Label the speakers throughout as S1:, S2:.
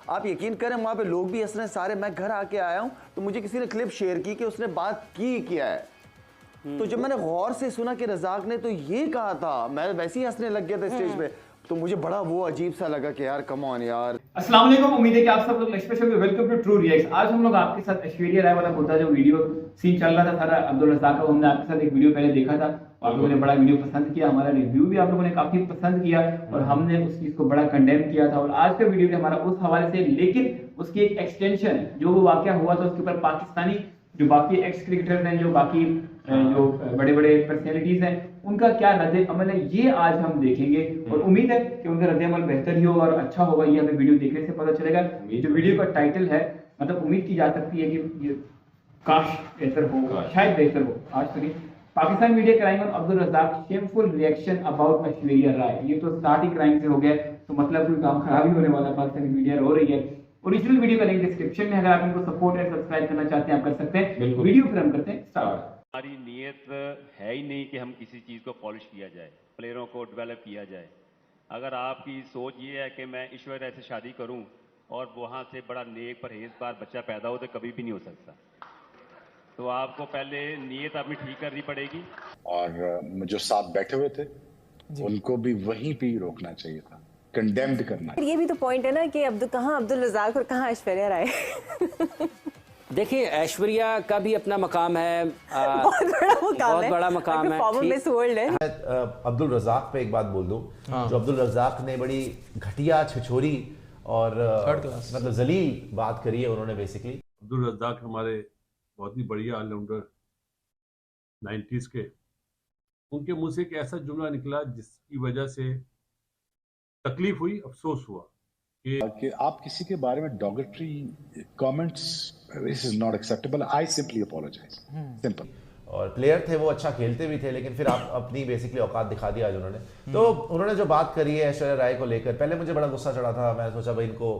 S1: आप यकीन करें वहाँ पे लोग भी हंस रहे हैं सारे। मैं घर आके आया हूँ तो मुझे किसी ने क्लिप शेयर की कि उसने बात की क्या है। तो जब मैंने गौर से सुना कि रज़ाक ने तो ये कहा था, मैं वैसे ही हंसने लग गया था स्टेज पे। तो मुझे बड़ा वो अजीब सा लगा कि यार कम ऑन यार।
S2: अस्सलाम वालेकुम, उम्मीद है कि आप सब लोग नेक्स्ट स्पेशल में वेलकम टू ट्रू रिएक्ट्स। आज हम लोग आपके साथ ऐश्वर्या राय वाला मुद्दा जो वीडियो सीन चल रहा था सारा अब्दुल रज़ाक का, हमने आपके साथ एक वीडियो पहले देखा था और आप लोगों ने बड़ा वीडियो पसंद किया, हमारा रिव्यू भी आप लोगों ने काफी पसंद किया और हमने उस चीज को बड़ा कंडेम किया था। और आज का वीडियो भी हमारा उस हवाले से, लेकिन उसकी एक एक्सटेंशन जो वो वाकया हुआ था उसके ऊपर पाकिस्तानी जो बाकी एक्स क्रिकेटर्स हैं, जो बाकी जो बड़े बड़े पर्सनैलिटीज हैं, उनका क्या रद्द अमल है ये आज हम देखेंगे। और उम्मीद है कि उनका रद्द अमल बेहतर ही होगा और अच्छा होगा, ये हमें वीडियो देखने से पता चलेगा। जो वीडियो का टाइटल है, मतलब उम्मीद की जा सकती है कि ये काश बेहतर हो, शायद बेहतर हो। आज सुनिए, Pakistan media crime on Abdul Razzaq shameful reaction about Aishwarya Rai. ये तो स्टार्ट ही क्राइम से हो गया, तो मतलब कोई काम खराब ही होने वाला। पाकिस्तानी मीडिया रो रही है। ओरिजिनल वीडियो का लिंक डिस्क्रिप्शन में, अगर आप इनको सपोर्ट और सब्सक्राइब करना चाहते हैं आप कर सकते हैं। वीडियो फिर हम करते हैं स्टार्ट।
S3: हमारी नीयत है ही नहीं कि हम किसी चीज़ को पॉलिश किया जाए, प्लेयरों को डेवलप किया जाए। अगर आपकी सोच ये है कि मैं ऐश्वर्या से शादी करूं और वहां से बड़ा नेक परहेजगार बच्चा पैदा हो, तो कभी भी नहीं हो सकता। तो आपको पहले नीयत अपनी ठीक करनी पड़ेगी।
S4: और जो साथ बैठे हुए थे उनको भी वहीं पे ही रोकना चाहिए था, कंडेम्ड करना।
S5: ये भी तो पॉइंट है ना कि कहाँ अब्दुल रज़ाक और कहाँ ऐश्वर्या राय।
S6: देखिए, ऐश्वर्या का भी अपना मकाम है,
S5: बहुत बड़ा मकाम
S6: बहुत
S5: है,
S6: बड़ा मकाम है,
S5: परफॉर्मेंस वर्ल्ड है।
S7: अब्दुल रज़ाक पे एक बात बोल दूं, जो अब्दुल रज़ाक ने बड़ी घटिया, छिछोरी और मतलब जलील बात करी है उन्होंने। बेसिकली
S8: अब्दुल रज़ाक हमारे बहुत ही बढ़िया ऑलराउंडर 90s के, उनके मुंह से एक ऐसा जुमला निकला जिसकी वजह से तकलीफ हुई, अफसोस हुआ
S4: कि आप किसी के बारे में derogatory comments, this is not acceptable. I simply apologise, simple.
S7: और प्लेयर थे वो, अच्छा खेलते भी थे, लेकिन फिर आप अपनी बेसिकली औकात दिखा दी आज उन्होंने। तो उन्होंने जो बात करी है ऐश्वर्या राय को लेकर, पहले मुझे बड़ा गुस्सा चढ़ा था। मैं सोचा भाई इनको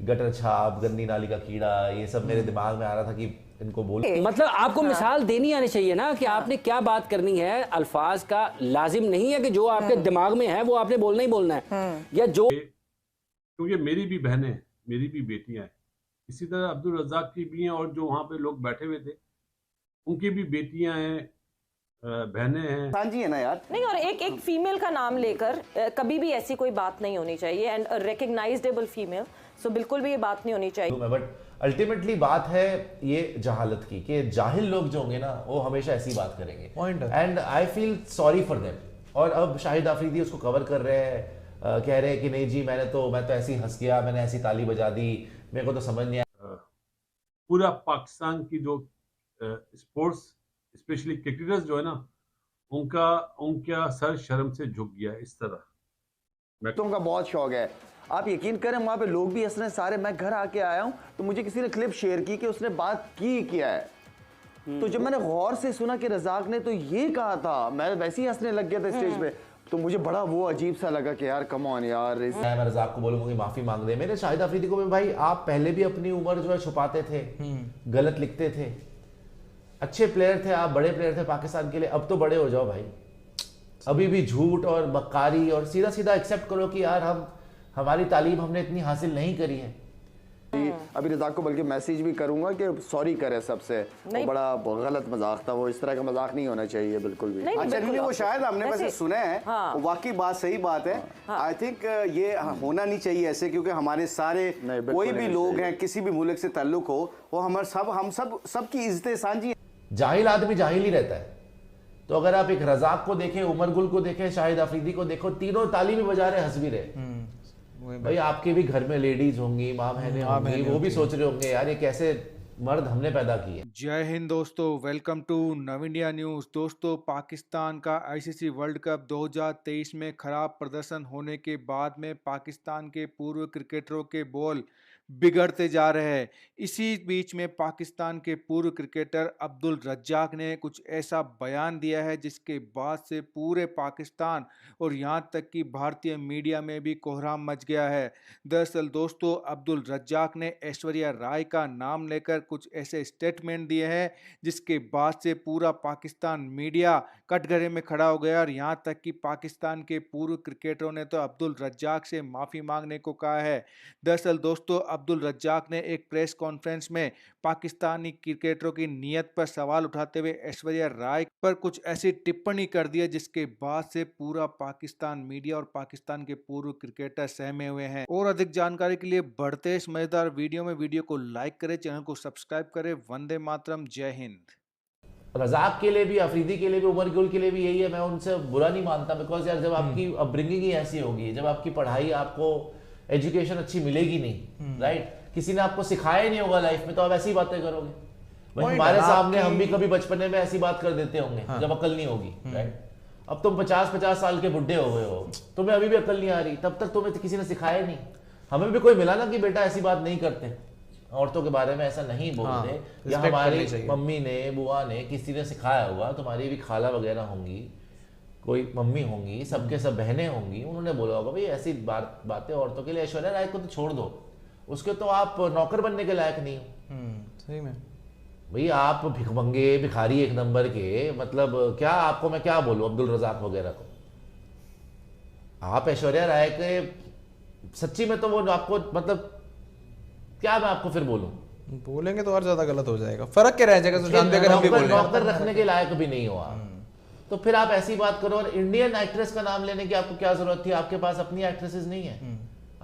S7: गटर छाप, गंदी नाली का कीड़ा, ये सब मेरे दिमाग में आ रहा था कि इनको बोल।
S6: मतलब आपको मिसाल देनी आनी चाहिए ना कि आपने क्या बात करनी है। अल्फाज का लाजिम नहीं है कि जो आपके दिमाग में है वो आपने बोलना ही बोलना है, या जो,
S8: क्योंकि मेरी भी बहनें हैं, मेरी भी बेटियां हैं, इसी तरह अब्दुल रज़ाक की भी हैं, और जो वहाँ पे लोग बैठे हुए थे उनकी भी बेटियां हैं, बहनें हैं।
S1: सांझी है ना यार।
S5: नहीं, और एक फीमेल का नाम लेकर कभी भी ऐसी कोई बात नहीं होनी चाहिए, एंड रिकग्नाइजेबल फीमेल, सो बिल्कुल भी ये बात नहीं होनी चाहिए।
S7: बट अल्टीमेटली बात है ये जहालत की, कि जाहिल लोग जो होंगे ना वो हमेशा ऐसी बात करेंगे, and I feel sorry for them. और अब शाहिद आफरीदी उसको कवर कर रहे हैं, कह रहे हैं कि नहीं जी मैं तो ऐसे ही हंस गया, मैंने ऐसी ताली बजा दी, मेरे को तो समझ नहीं आया।
S8: पूरा पाकिस्तान की जो स्पोर्ट्स स्पेशली क्रिकेटर्स जो है ना, उनका सर शर्म से झुक गया इस तरह।
S1: तुमका बहुत शौक है। आप यकीन करें वहाँ पे लोग भी हंस रहे हैं सारे। मैं घर आके आया हूँ तो मुझे किसी ने क्लिप शेयर की कि उसने बात की क्या है। तो जब मैंने गौर से सुना कि रज़ाक ने तो ये कहा था, मैं वैसे ही हंसने लग गया था स्टेज पे। तो मुझे बड़ा वो अजीब सा लगा कि यार कम ऑन यार।
S7: मैं रज़ाक को बोलूंगा कि माफी मांग दे। मेरे शाहिद आफरीदी को भी, भाई आप पहले भी अपनी उम्र जो है छुपाते थे, गलत लिखते थे, अच्छे प्लेयर थे आप, बड़े प्लेयर थे पाकिस्तान के लिए। अब तो बड़े हो जाओ भाई। अभी भी झूठ और बक्कारी और सीधा सीधा एक्सेप्ट करो कि यार हमारी तालीम हमने इतनी हासिल नहीं करी है।
S1: अभी रज़ाक को बल्कि मैसेज भी करूंगा कि सॉरी करे सबसे, वो बड़ा गलत मजाक था, वो इस तरह का मजाक नहीं होना चाहिए बिल्कुल भी।
S9: अच्छा नहीं, वो शायद हमने वैसे सुना है।
S5: हाँ।
S9: वाकई बात सही बात है। आई थिंक ये होना नहीं चाहिए ऐसे, क्योंकि हमारे सारे कोई भी लोग हैं, किसी भी मुल्क से ताल्लुक हो, वो हम सबकी इज्जत सांझी है।
S7: जाहिल आदमी जाहिल ही रहता है। तो अगर आप एक रज़ाक को देखें, उमर गुल को देखें, शाहिद आफरीदी को देखो, तीनों ताली भी बजा रहे, हंस भी रहे। भाई आपके भी घर में लेडीज होंगी, माँ बहनें होंगी, वो भी सोच रहे होंगे यार ये कैसे मर्द हमने पैदा किए।
S10: जय हिंद दोस्तों, वेलकम टू नव इंडिया न्यूज़। दोस्तों, पाकिस्तान का आईसीसी वर्ल्ड कप 2023 में खराब प्रदर्शन होने के बाद में पाकिस्तान के पूर्व क्रिकेटरों के बॉल बिगड़ते जा रहे हैं। इसी बीच में पाकिस्तान के पूर्व क्रिकेटर अब्दुल रज़ाक ने कुछ ऐसा बयान दिया है जिसके बाद से पूरे पाकिस्तान और यहाँ तक कि भारतीय मीडिया में भी कोहराम मच गया है। दरअसल दोस्तों, अब्दुल रज़ाक ने ऐश्वर्या राय का नाम लेकर कुछ ऐसे स्टेटमेंट दिए हैं जिसके बाद से पूरा पाकिस्तान मीडिया कटघरे में खड़ा हो गया, और यहाँ तक कि पाकिस्तान के पूर्व क्रिकेटरों ने तो अब्दुल रज़ाक से माफ़ी मांगने को कहा है। दरअसल दोस्तों, अब्दुल रज्जाक ने एक प्रेस कॉन्फ्रेंस में पाकिस्तानी क्रिकेटरों की नीयत पर सवाल उठाते हुए ऐश्वर्या राय पर कुछ ऐसी टिप्पणी कर दी है जिसके बाद से पूरा पाकिस्तान मीडिया और पाकिस्तान के पूर्व क्रिकेटर सहमे हुए हैं। और अधिक जानकारी के लिए बढ़ते इस मजेदार वीडियो में वीडियो को लाइक करें, चैनल को सब्सक्राइब करें। वंदे मातरम, जय हिंद।
S7: रजाक के लिए भी, अफरीदी के लिए भी, उमर गुल के लिए भी यही है। मैं उनसे बुरा नहीं मानता, बिकॉज यार जब आपकी अपब्रिंगिंग ही ऐसी होगी, जब आपकी पढ़ाई, आपको एजुकेशन अच्छी मिलेगी नहीं, राइट, किसी ने आपको सिखाया ही नहीं होगा लाइफ में, तो आप ऐसी बातें करोगे भाई। हमारे सामने हम भी कभी बचपने में ऐसी बात कर देते होंगे जब अकल नहीं होगी, राइट। अब तुम 50-50 साल के बुढ़े हो गए हो, तुम्हें अभी भी अकल नहीं आ रही, तब तक तुम्हें किसी ने सिखाया नहीं। हमें भी कोई मिला ना कि बेटा ऐसी बात नहीं करते, औरतों के बारे में ऐसा नहीं बोलते, या हमारी मम्मी ने, बुआ ने, किसी ने सिखाया होगा। तुम्हारी भी खाला वगैरह होंगी, कोई मम्मी होंगी, सबके सब बहनें होंगी, उन्होंने बोला होगा भाई ऐसी बातें औरतों के लिए। ऐश्वर्या राय को तो छोड़ दो, उसके तो आप नौकर बनने के लायक नहीं हो।
S11: सही में
S7: भाई आप भिखमंगे, भिखारी एक नंबर के, मतलब क्या आपको मैं क्या बोलूं, अब्दुल रजाक वगैरह को। आप ऐश्वर्या राय के सच्ची में तो वो आपको, मतलब क्या मैं आपको फिर बोलूं,
S11: बोलेंगे तो और ज्यादा गलत हो जाएगा। फर्क क्या रह जाएगा सुशांत पे अगर हम भी बोलें?
S7: नौकर रखने के लायक भी नहीं हो आप, तो फिर आप ऐसी बात करो। और इंडियन एक्ट्रेस का नाम लेने की आपको क्या जरूरत थी? आपके पास अपनी एक्ट्रेसेस नहीं है।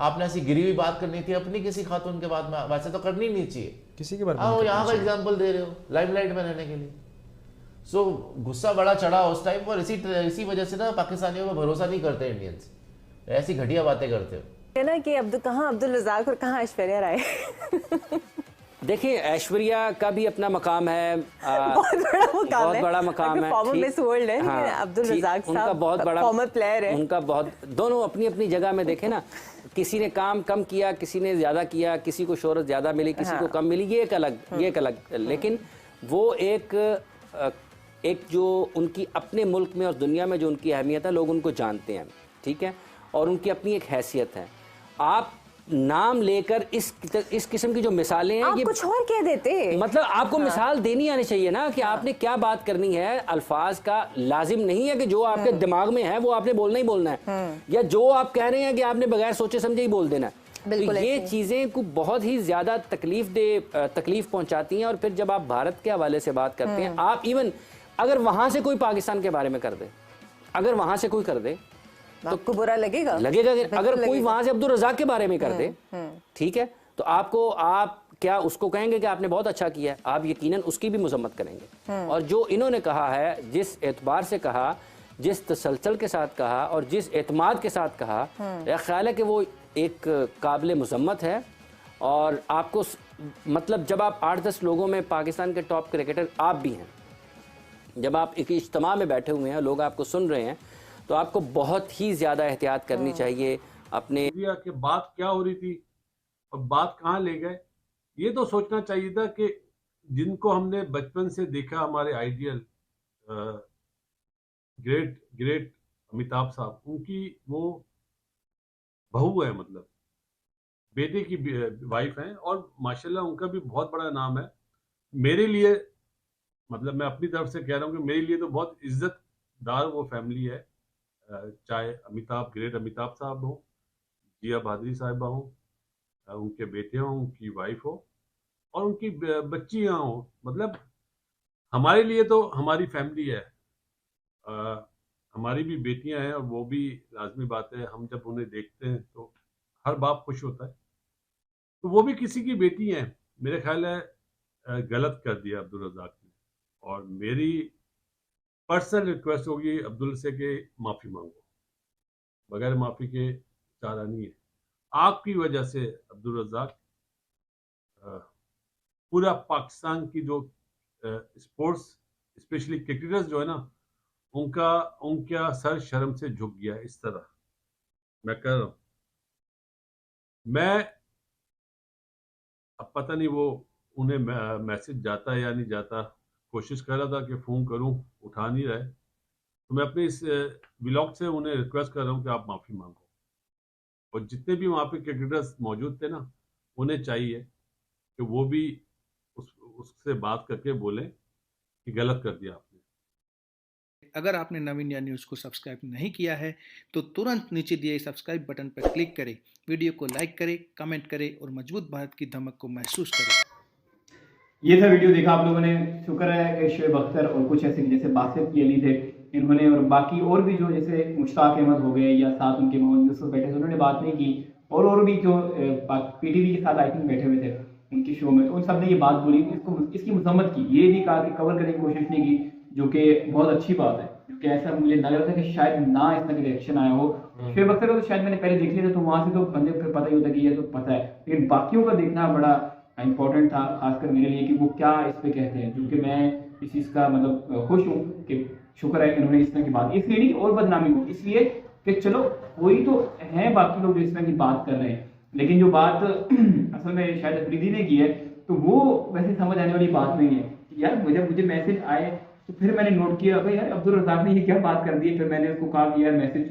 S7: आपने ऐसी गिरी हुई बात करनी थी अपनी किसी खातून के बाद में, वैसे तो करनी नहीं चाहिए
S11: किसी के बारे में।
S7: आओ यहाँ का एग्जांपल दे रहे हो लाइमलाइट में रहने के लिए। सो गुस्सा बड़ा चढ़ा उस टाइम पर, इसी वजह से ना पाकिस्तानियों को भरोसा नहीं करते इंडियंस, ऐसी घटिया बातें करते हो
S5: है ना कि कहाँ अब्दुल रज़ाक और कहाँ ऐश्वर्या राय।
S6: देखिए ऐश्वर्या का भी अपना मकाम है,
S5: बहुत बड़ा मकाम है,
S6: फॉर्मर
S5: मिस वर्ल्ड है, लेकिन अब्दुल रज़ाक साहब
S6: उनका बहुत बड़ा
S5: फॉर्मर प्लेयर है।
S6: उनका बहुत, दोनों अपनी अपनी जगह में देखे ना, किसी ने काम कम किया, किसी ने ज्यादा किया, किसी को शोहरत ज्यादा मिली, किसी को कम मिली, ये एक अलग लेकिन वो एक जो उनकी अपने मुल्क में और दुनिया में जो उनकी अहमियत है, लोग उनको जानते हैं, ठीक है, और उनकी अपनी एक हैसियत है। आप नाम लेकर इस किस्म की जो मिसालें हैं, ये
S5: कुछ और कह देते,
S6: मतलब आपको मिसाल देनी आनी चाहिए ना कि आपने क्या बात करनी है। अल्फाज का लाजिम नहीं है कि जो आपके दिमाग में है वो आपने बोलना ही बोलना है, या जो आप कह रहे हैं कि आपने बगैर सोचे समझे ही बोल देना है। तो ये चीजें को बहुत ही ज्यादा तकलीफ पहुंचाती हैं। और फिर जब आप भारत के हवाले से बात करते हैं, आप इवन अगर वहां से कोई पाकिस्तान के बारे में कर दे, अगर वहां से कोई कर दे तो
S5: आपको बुरा लगेगा।
S6: अगर कोई वहां से अब्दुल रज़ाक के बारे में कर दे, ठीक है, तो आप क्या उसको कहेंगे कि आपने बहुत अच्छा किया है? आप यकीनन उसकी भी मुजम्मत करेंगे। और जो इन्होंने कहा है, जिस एतबार से कहा, जिस तसलसल के साथ कहा और जिस एतमाद के साथ कहा, मेरा ख्याल है कि वो एक काबिल मुजम्मत है। और आपको मतलब जब आप 8-10 लोगों में पाकिस्तान के टॉप क्रिकेटर आप भी हैं, जब आप एक इज्तिमा में बैठे हुए हैं, लोग आपको सुन रहे हैं, तो आपको बहुत ही ज्यादा एहतियात करनी चाहिए अपने।
S8: कि बात क्या हो रही थी और बात कहाँ ले गए, ये तो सोचना चाहिए था कि जिनको हमने बचपन से देखा, हमारे आइडियल ग्रेट अमिताभ साहब, उनकी वो बहू है, मतलब बेटे की वाइफ है, और माशाल्लाह उनका भी बहुत बड़ा नाम है। मेरे लिए, मतलब मैं अपनी तरफ से कह रहा हूँ कि मेरे लिए तो बहुत इज्जतदार वो फैमिली है, चाहे ग्रेट अमिताभ साहब हो, जिया भादरी साहिबा हो, उनके बेटे हो, उनकी वाइफ हो और उनकी बच्चियां हो। मतलब हमारे लिए तो हमारी फैमिली है, हमारी भी बेटियां हैं, और वो भी लाजमी बात है, हम जब उन्हें देखते हैं तो हर बाप खुश होता है। तो वो भी किसी की बेटी हैं। मेरे ख्याल है गलत कर दिया अब्दुल रज़ाक ने, और मेरी पर्सनल रिक्वेस्ट होगी अब्दुल से कि माफ़ी मांगो, बगैर माफ़ी के चारा नहीं है। आपकी वजह से अब्दुल रज़ाक, पूरा पाकिस्तान की जो स्पोर्ट्स स्पेशली क्रिकेटर्स जो है ना, उनका सर शर्म से झुक गया। इस तरह मैं कह रहा हूँ, मैं अब पता नहीं वो उन्हें मैसेज जाता है या नहीं जाता, कोशिश कर रहा था कि फ़ोन करूं, उठा नहीं रहे, तो मैं अपने इस व्लॉग से उन्हें रिक्वेस्ट कर रहा हूं कि आप माफ़ी मांगो। और जितने भी वहाँ पे क्रिकेटर्स मौजूद थे ना, उन्हें चाहिए कि वो भी उससे बात करके बोलें कि गलत कर दिया आपने।
S10: अगर आपने नव इंडिया न्यूज़ को सब्सक्राइब नहीं किया है तो तुरंत नीचे दिए सब्सक्राइब बटन पर क्लिक करें, वीडियो को लाइक करें, कमेंट करें और मजबूत भारत की धमक को महसूस करें।
S2: ये था वीडियो देखा आप लोगों ने। शुक्र है कि शोएब अख्तर और कुछ ऐसे जैसे बासित की अली थे इन्होंने, और बाकी और भी जो जैसे मुश्ताक अहमद हो गए या साथ उनके मोहम्मद यूसुफ बैठे थे, उन्होंने बात नहीं की। और भी जो पीटीवी के साथ आई थिंक बैठे हुए थे उनकी शो में, तो उन सब ने ये बात बोली, इसकी मजम्मत की, ये नहीं कहा कि कवर करने की कोशिश नहीं की, जो कि बहुत अच्छी बात है। क्योंकि ऐसा मुझे लग रहा था कि शायद ना इस तरह का रिएक्शन आया हो। शोएब अख्तर का तो शायद मैंने पहले देख लिया था, तो वहां से तो बंदे को फिर पता ही होता कि ये तो पता है, लेकिन बाकियों का देखना बड़ा इंपॉर्टेंट था, खासकर मेरे लिए, कि वो क्या इस पे कहते हैं। क्योंकि मैं इस चीज़ का मतलब खुश हूँ कि शुक्र है कि उन्होंने इस तरह की बात, इसलिए नहीं और बदनामी को, इसलिए कि चलो कोई तो है बाकी लोग जो इस तरह की बात कर रहे हैं, लेकिन जो बात असल में शायद अफरीदी ने की है तो वो वैसे समझ आने वाली बात नहीं है। यार मुझे मैसेज आए तो फिर मैंने नोट किया भाई यार अब्दुल रज़ाक ने ये क्या बात कर दी है, फिर मैंने उसको कहा कि यार मैसेज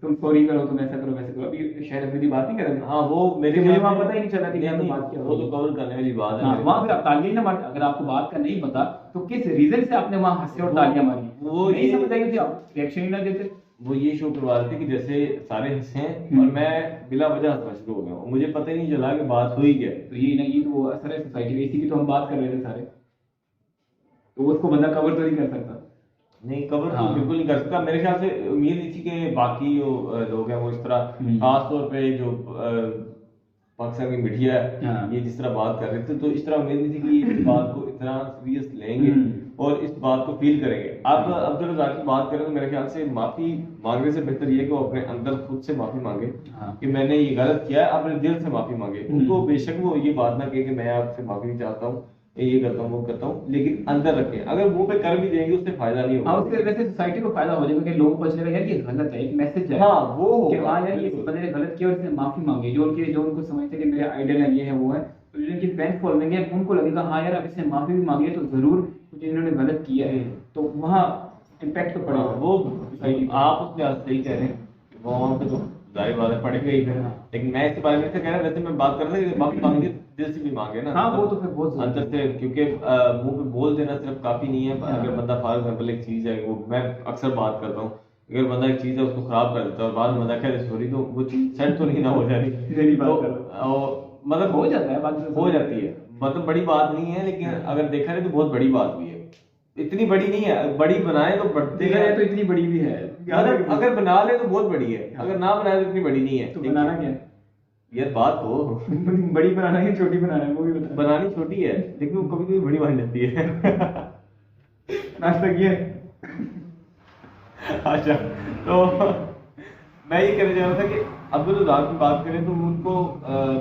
S2: तुम सॉरी करो, तुम ऐसा करो वैसा करो। अभी शायद अफरीदी बात नहीं कर रहे।
S12: हाँ वो
S2: मुझे वहाँ पता ही नहीं चला कि मैंने बात किया,
S12: वो तो कवर करने वाली बात है।
S2: वहाँ फिर तालियां ना मार, अगर आपको बात का नहीं पता तो किस रीजन से आपने वहाँ हंसे और तालियां मारी,
S12: वो
S2: नहीं समझ आई थी, आप रिएक्शन ही ना देते।
S12: वो ये शो करवा रहे थे कि जैसे सारे हंसे हैं और मैं बिला वजह हंसना शुरू हो गया, मुझे पता ही नहीं चला कि बात हुई क्या।
S2: तो ये तो वो असर है सोसाइटी का, इसी की तो हम बात कर रहे थे सारे, तो उसको बंदा कवर तो नहीं कर सकता।
S12: नहीं कवर तो बिल्कुल नहीं कर सकता। मेरे ख्याल से उम्मीद नहीं थी कि बाकी जो लोग हैं वो इस तरह, खास तौर पे जो पाकिस्तान की मीडिया है ये जिस तरह बात कर रहे थे, तो इस तरह उम्मीद नहीं थी कि इस बात को इतना सीरियस लेंगे और इस बात को फील करेंगे। अब अब्दुल रज़ाक की बात करें तो मेरे ख्याल से माफी मांगने से बेहतर ये कि वो अपने अंदर खुद से माफी मांगे कि मैंने ये गलत किया है, अपने दिल से माफी मांगे। उनको बेशक वो ये बात ना कहे कि मैं आपसे माफी नहीं चाहता हूँ, ये करता हूँ वो करता हूँ, लेकिन अंदर रखें। अगर मुंह पे कर भी देंगे उससे फायदा नहीं होगा।
S2: उससे वैसे सोसाइटी को फायदा हो जाएगा कि लोगों को पता चलेगा यार ये गलत है, एक मैसेज है।
S12: हाँ वो
S2: कि हाँ यार ये बंदे ने गलत किया और इसने माफी मांगी। जो उनको समझते कि मेरे आइडल है, ये है वो है, तो जिनकी फैन फॉलोइंग है उनको लगेगा हाँ यार अब इसने माफी भी मांगी है तो जरूर कुछ इन्होंने गलत किया है, तो वहाँ इम्पैक्ट तो पड़ेगा।
S12: वो सोसाइटी आप उसके आज सही कह रहे हैं, वहाँ पे तो जाहिर बात है पड़ेगा ही। लेकिन मैं इसके बारे में कह रहा, वैसे मैं बात कर रहा था कि माफी मांगे दिल से भी मांगे ना।
S2: हाँ वो तो फिर बहुत
S12: अंदर से, क्योंकि मुंह पे बोल देना सिर्फ काफी नहीं है। अगर बंदा फॉर एग्जांपल एक चीज है, वो मैं अक्सर बात करता हूँ, अगर बंदा एक चीज है उसको खराब कर देता है और बाद में बंदा कह दे सॉरी, तो वो चीज सेट तो नहीं ना हो जाती। मतलब
S2: हो जाता है, बात
S12: हो जाती है, मतलब बड़ी बात नहीं है, लेकिन अगर देखा जाए तो बहुत बड़ी बात भी है। इतनी बड़ी नहीं है, बड़ी बनाए तो बढ़ते
S2: हैं, तो इतनी बड़ी भी है।
S12: अगर बना ले तो बहुत बड़ी है, अगर ना बनाए तो इतनी बड़ी नहीं है।
S2: तो बनाना क्या है
S12: यार, बात तो
S2: बड़ी बनाना है छोटी बनाना है, वो भी बता।
S12: बनानी छोटी है लेकिन वो कभी कभी बड़ी बन जाती है।
S2: नाश्ता किया?
S12: अच्छा, तो मैं ये कहना चाह रहा था कि अब्दुल रज़ाक की बात करें तो उनको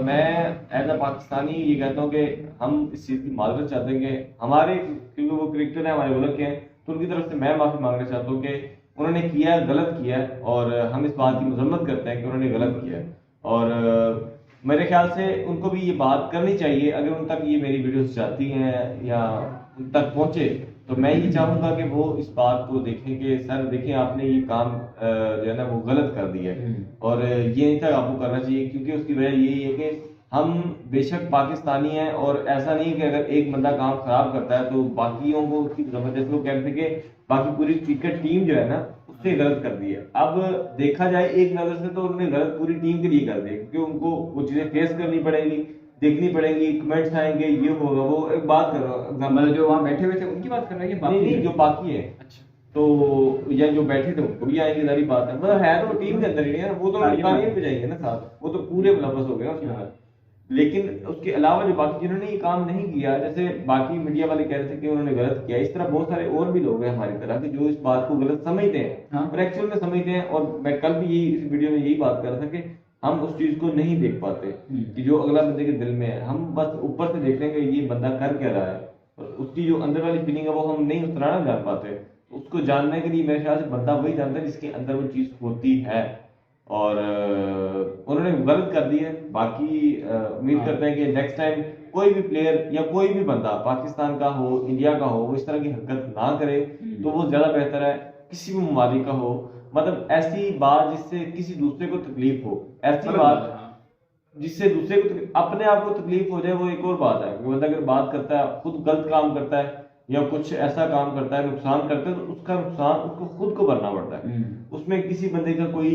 S12: मैं एज अ पाकिस्तानी ये कहता हूँ कि हम इस चीज़ की माजरत चाहते हैं कि हमारे, क्योंकि वो क्रिकेटर हैं हमारे मुल्क के हैं, तो उनकी तरफ से मैं माफ़ी मांगना चाहता हूँ कि उन्होंने किया, गलत किया, और हम इस बात की मजम्मत करते हैं कि उन्होंने गलत किया। और मेरे ख्याल से उनको भी ये बात करनी चाहिए, अगर उन तक ये मेरी वीडियोस जाती हैं या उन तक पहुँचे, तो मैं ये चाहूँगा कि वो इस बात को देखें कि सर देखें आपने ये काम जो है ना वो गलत कर दिया है, और ये नहीं था आपको करना चाहिए। क्योंकि उसकी वजह यही है कि हम बेशक पाकिस्तानी हैं, और ऐसा नहीं कि अगर एक बंदा काम खराब करता है तो बाकियों को उसकी जबरदस्ती, वो कहते थे कि बाकी पूरी क्रिकेट टीम जो है ना उसने गलत कर दी है। अब देखा जाए एक नजर से तो उन्होंने गलत पूरी टीम के लिए कर दिया, क्योंकि उनको वो चीजें फेस करनी पड़ेगी, देखनी पड़ेगी, कमेंट्स आएंगे, ये होगा वो। एक बात कर रहा हूँ,
S2: मतलब जो वहाँ बैठे हुए थे उनकी बात कर रहे हैं,
S12: नहीं जो बाकी है। अच्छा, तो या जो बैठे थे उनको भी आएंगे, सारी बात है, मतलब है तो टीम के अंदर ही है, वो तो तालियां बजाएंगे ना साथ, वो तो पूरे मुलव्वस हो गए उसके अंदर। लेकिन उसके अलावा जो बाकी जिन्होंने ये काम नहीं किया, जैसे बाकी मीडिया वाले कह रहे थे कि उन्होंने गलत किया, इस तरह बहुत सारे और भी लोग हैं हमारी तरह के जो इस बात को गलत समझते हैं और एक्चुअल में समझते हैं। और मैं कल भी यही इस वीडियो में यही बात कर रहा था कि हम उस चीज को नहीं देख पाते कि जो अगला बंदे के दिल में है, हम बस ऊपर से देख रहे हैं कि ये बंदा कर क्या रहा है, और उसकी जो अंदर वाली फीलिंग है वो हम नहीं उस तरह ना जान पाते। उसको जानने के लिए मेरे ख्याल से बंदा वही जानता है जिसके अंदर वो चीज होती है, और उन्होंने गलत कर दी है। बाकी उम्मीद करते हैं कि नेक्स्ट टाइम कोई भी प्लेयर या कोई भी बंदा पाकिस्तान का हो, इंडिया का हो, वो इस तरह की हरकत ना करे तो वो ज्यादा बेहतर है। किसी भी ममालिक का हो, मतलब ऐसी बात जिससे किसी दूसरे को तकलीफ हो, ऐसी बात जिससे दूसरे को अपने आप को तकलीफ हो जाए, वो एक और बात है। बंदा अगर बात करता है, खुद गलत काम करता है या कुछ ऐसा काम करता है, नुकसान करता है, तो उसका नुकसान उसको खुद को भरना पड़ता है। उसमें किसी बंदे का कोई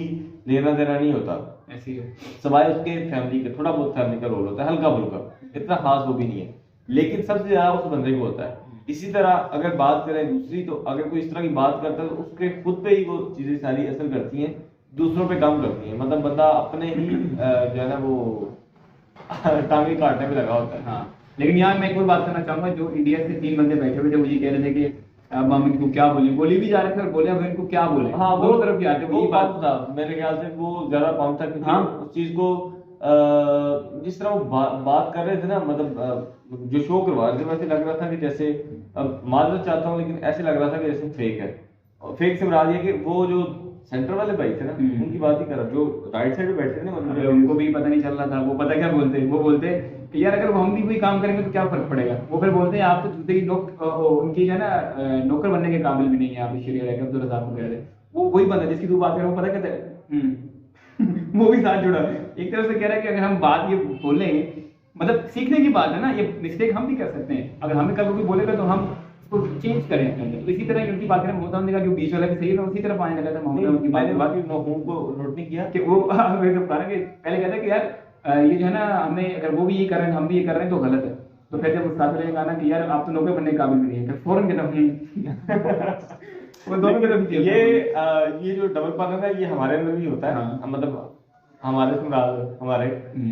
S12: लेना देना नहीं होता,
S2: ऐसी है।
S12: सवाए उसके फैमिली का, थोड़ा बहुत फैमिली का रोल होता है, हल्का फुल्का, इतना खास वो भी नहीं है, लेकिन सबसे ज्यादा उस बंदे को होता है। इसी तरह अगर बात करें दूसरी, तो अगर कोई इस तरह की बात करता है तो उसके खुद पे ही वो चीजें सारी असर करती हैं, दूसरों पे कम करती हैं। मतलब बंदा अपने ही जो है ना वो टांगे काटने में लगा होता है।
S2: हाँ, लेकिन यहाँ मैं एक और बात करना चाहूंगा, जो इंडिया से 3 बंदे बैठे हुए थे, वो ये कह रहे थे कि अब हम इनको क्या बोले, बोली भी जा रहे थे और बोले अब इनको क्या बोले।
S12: हाँ, वो
S2: दोनों तरफ की आते
S12: वो बात था, मेरे ख्याल से वो ज्यादा पंप था, क्योंकि उस चीज को जिस तरह वो बात कर रहे थे ना, मतलब जो शो करवा रहे थे, वैसे लग रहा था कि जैसे, अब माजरत चाहता हूँ लेकिन ऐसे लग रहा था कि जैसे फेक है। और फेक से मुराद ये कि वो जो सेंटर वाले भाई थे ना, उनकी बात ही कर रहा, जो राइट साइड पे बैठे थे ना, मतलब
S2: उनको भी पता नहीं चल रहा था। वो पता क्या बोलते, वो बोलते कि यार अगर हम भी कोई काम करेंगे तो क्या फर्क पड़ेगा। वो फिर बोलते हैं आप तो जूते की उनकी जो है ना नौकर बनने के काबिल भी नहीं है, आप शेरिया अब्दुल रज़ाक को कह रहे। वो वही बंदा जिसकी तू बात कर रहा है, वो पता कहता है वो भी साथ जुड़ा। एक तरह से कह रहा है कि अगर हम बात ये बोलेंगे, मतलब सीखने की बात है ना, ये मिस्टेक हम भी कर सकते हैं। अगर हमें कल कोई बोलेगा तो हम उसको चेंज करें अपने अंदर। तो इसी तरह उनकी बात करें, मोहम्मद ने कहा कि बीच वाला भी सही है, उसी तरफ आने लगा था मोहम्मद उनकी बात
S12: को नोट नहीं किया
S2: कि वो पहले कहता है कि यार ये जो है ना, हमें अगर वो भी ये कर रहे हैं, हम भी ये कर रहे हैं तो गलत है। तो फिर जब उस्ताद ने कहा ना कि यार आप तो नौकर बनने के काबिल भी नहीं है, फिर फौरन कहता वो दोनों तरफ
S12: ये जो डबल पार्टनर है, ये हमारे अंदर भी होता है। मतलब हमारे हमारे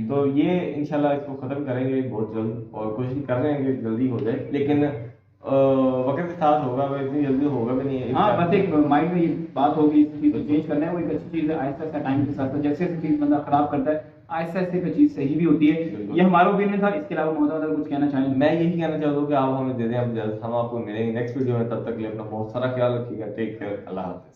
S12: तो ये इंशाल्लाह इसको खत्म करेंगे बहुत जल्द, और कोशिश कर रहे हैं कि जल्दी हो जाए, लेकिन वक्त के साथ होगा, इतनी जल्दी होगा भी नहीं है।
S2: हाँ, बस एक माइंड में ये बात होगी, इस चीज को चेंज करना है, वो एक अच्छी चीज है। आहिस्ता आहिस्ता टाइम के साथ साथ जैसे जैसे चीज बंदा खराब करता है, आहिस्ता आहिस्ता कोई चीज सही भी होती है। ये हमारा ओपिनियन था। इसके अलावा मोहम्मद अगर कुछ कहना चाहें?
S12: मैं यही कहना चाहता हूँ कि आप हमें दे दें, हम आपको मिलेंगे नेक्स्ट वीडियो में। तब तक के लिए अपना बहुत सारा ख्याल रखिएगा। टेक केयर, अल्लाह हाफ़िज़।